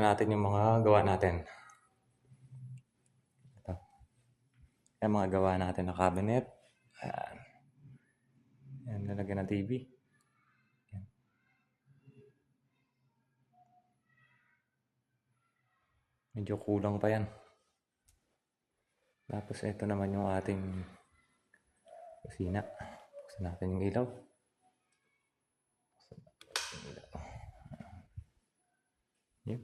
natin yung mga gawa natin. Ito. Yung mga gawa natin na cabinet. Ayan. Ayan, lalagyan ng TV. Ayan. Medyo kulang pa yan. Tapos ito naman yung ating kusina. Buksan natin yung ilaw. Yun.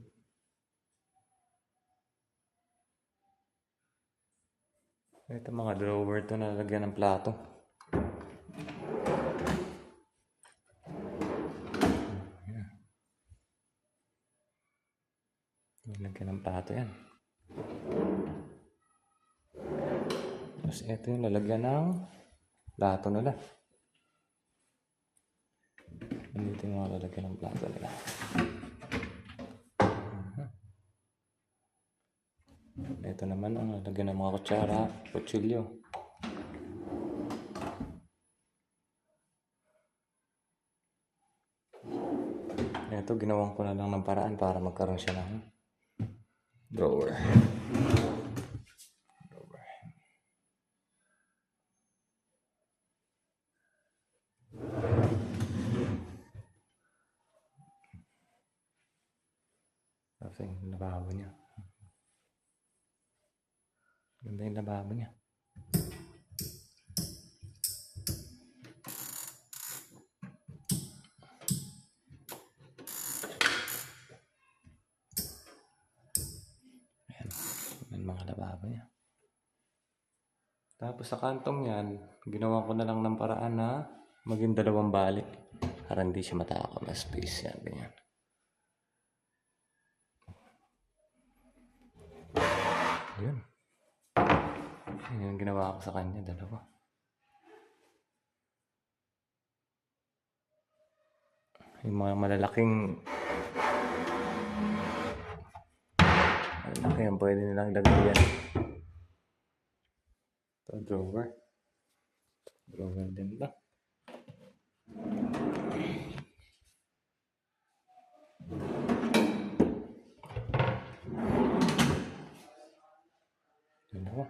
Ito mga drawer to na lalagyan ng plato. Ayan. Lalagyan ng plato yan. Tapos ito yung lalagyan ng plato nila. Dito yung mga lalagyan ng plato nila. Ito naman ang lalagyan ng mga kutsara, kutsilyo. Ito, ginawan ko na lang ng paraan para magkaroon siya ng drawer. Tapos yung lababo niya. Ganda yung lababo niya. Ayan. Yung mga lababo niya. Tapos sa kantong yan, ginawa ko na lang ng paraan na maging dalawang balik. Para hindi siya matakaw na space yan. Ganyan. Yun. Yan yung ginawa ko sa kanya, dalawa. Yung mga malalaking yan, pwede nilang lagyan. Ito, drawer. Drawer din ba? Dalawa.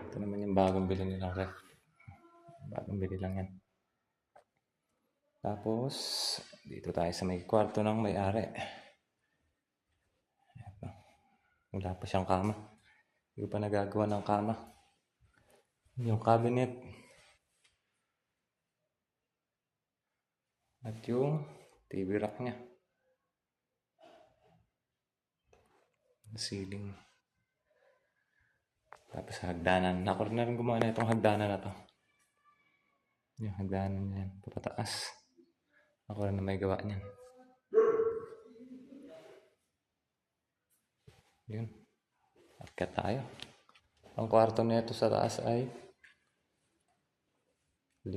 Ito naman yung bagong bili nilang ref. Bagong bili lang yan. Tapos, dito tayo sa may kwarto ng may-ari. Wala pa siyang kama. Hindi pa nagagawa ng kama. Yung cabinet. At yung TV rack niya. Ceiling. Tapos hagdanan. Ako rin na rin gumawa na itong hagdanan na to. Yung hagdanan niya yan. Papataas. Ako rin na may gawa niyan. Yun. Akyat tayo. Ang kwarto na ito sa taas ay 5.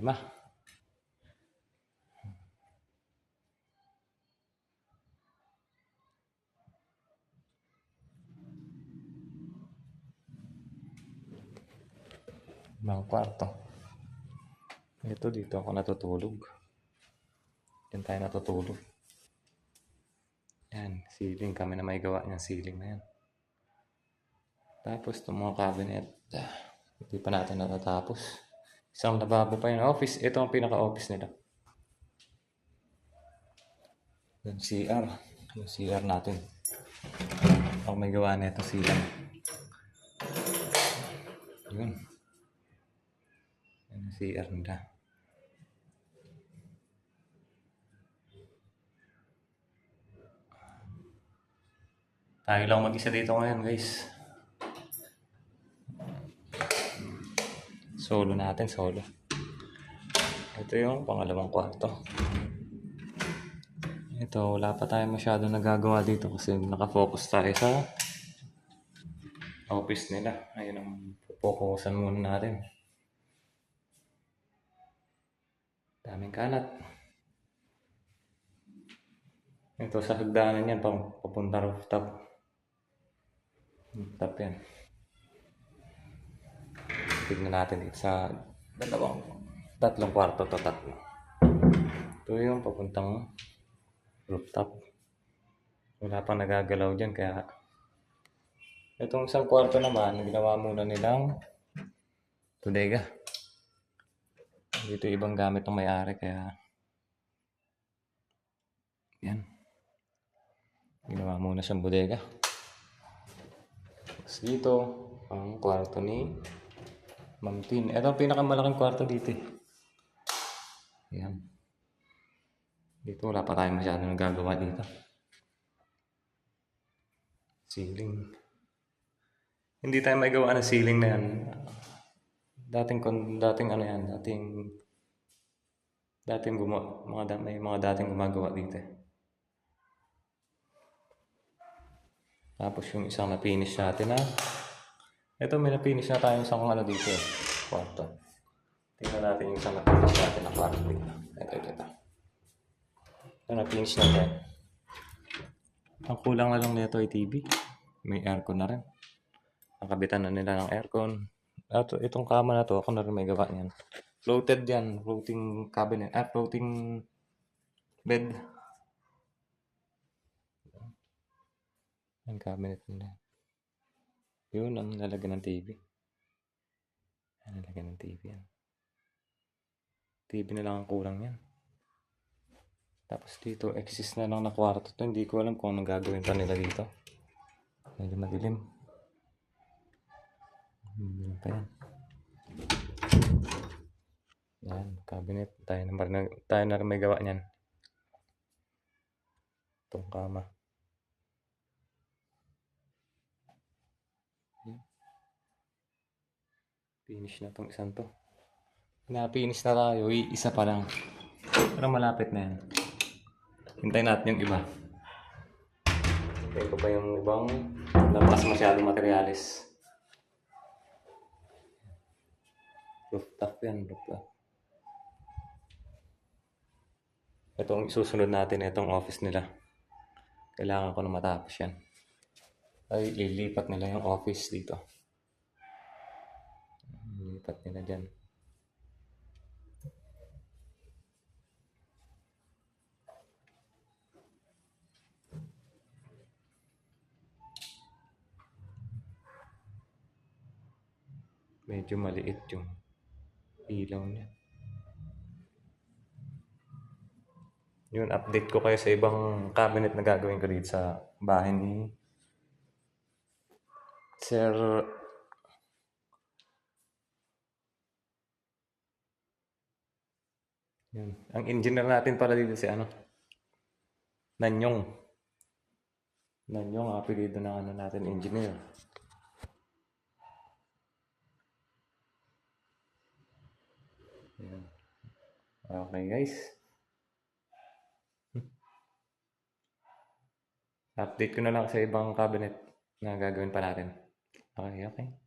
Ibang kwarto. Ito, dito ako natutulog. Diyan tayo natutulog. Yan, ceiling. Kami na may gawa niyan, ceiling na yan. Tapos itong mga cabinet, hindi pa natin natatapos. Isang lababo pa yung office. Ito ang pinaka-office nila. Yung CR. Yung CR natin. Ako may gawa na ito silang. Yun. Yan yung CR nila. Tayo lang mag-isa dito ngayon, guys. Solo natin, solo. Ito yung pangalawang kwarto. Ito, wala pa tayo masyado nagagawa dito kasi nakafocus tayo sa office nila. Ayun ang focusan muna natin. Daming kalat. Ito sa hagdanan yan, papunta rooftop. Rooftop yan. Tignan natin dito sa tatlong kwarto to, tatlo. Ito yung papuntang rooftop. Wala pang nagagalaw dyan kaya itong isang kwarto naman ginawa muna nilang bodega. Dito ibang gamit ng may-ari kaya yan. Ginawa muna siyang bodega. Tapos dito ang kwarto ni Ma'am Tin. Ito ang pinakamalaking kwarto dito eh. Yan. Dito wala pa tayong masyadong nagagawa dito. Ceiling. Hindi tayo may gawa ng ceiling na yan. Dating ano yan, may mga dating gumagawa dito. Tapos yung isang na-finish natin na ito may na-finish na tayo isang ano dito eh, kwarto. Tingnan natin yung isang na-finish natin na kwarto dito. Ito. Ito na-finish natin. Ang kulang na lang nito ay TV. May aircon na rin. Nakabitan na nila ng aircon. At itong kama na to, ako na rin may gawa niyan. Floated yan. Floating cabinet. Floating bed. Ang cabinet nila. Yun ang lalagyan ng TV. Lalagyan ng TV yan. TV na lang ang kulang yan. Tapos dito, exist na lang na kwarto to. Hindi ko alam kung anong gagawin pa nila dito. Medyo madilim. Madilim pa yan. Yan, cabinet. Tayo na rin may gawa niyan. Itong kama. Finish na itong isang to. Na-finish na tayo. Isa pa lang. Pero malapit na yan. Hintayin natin yung iba. Hintayin ko pa yung ibang lapas masyadong materialis. Rooftop yan. Rooftop. Itong isusunod natin, itong office nila. Kailangan ko na matapos yan. Ay, lilipat nila yung office dito. Lilipat nila dyan. Medyo maliit yung ilaw niya. Yun, update ko kayo sa ibang cabinet na gagawin ko dito sa bahay ni Sir yun. Ang engineer natin pala dito si Nanyong. Nanyong, apelido ng natin, engineer. Yan. Okay guys. Update ko na lang sa ibang cabinet na gagawin pa natin. Okay.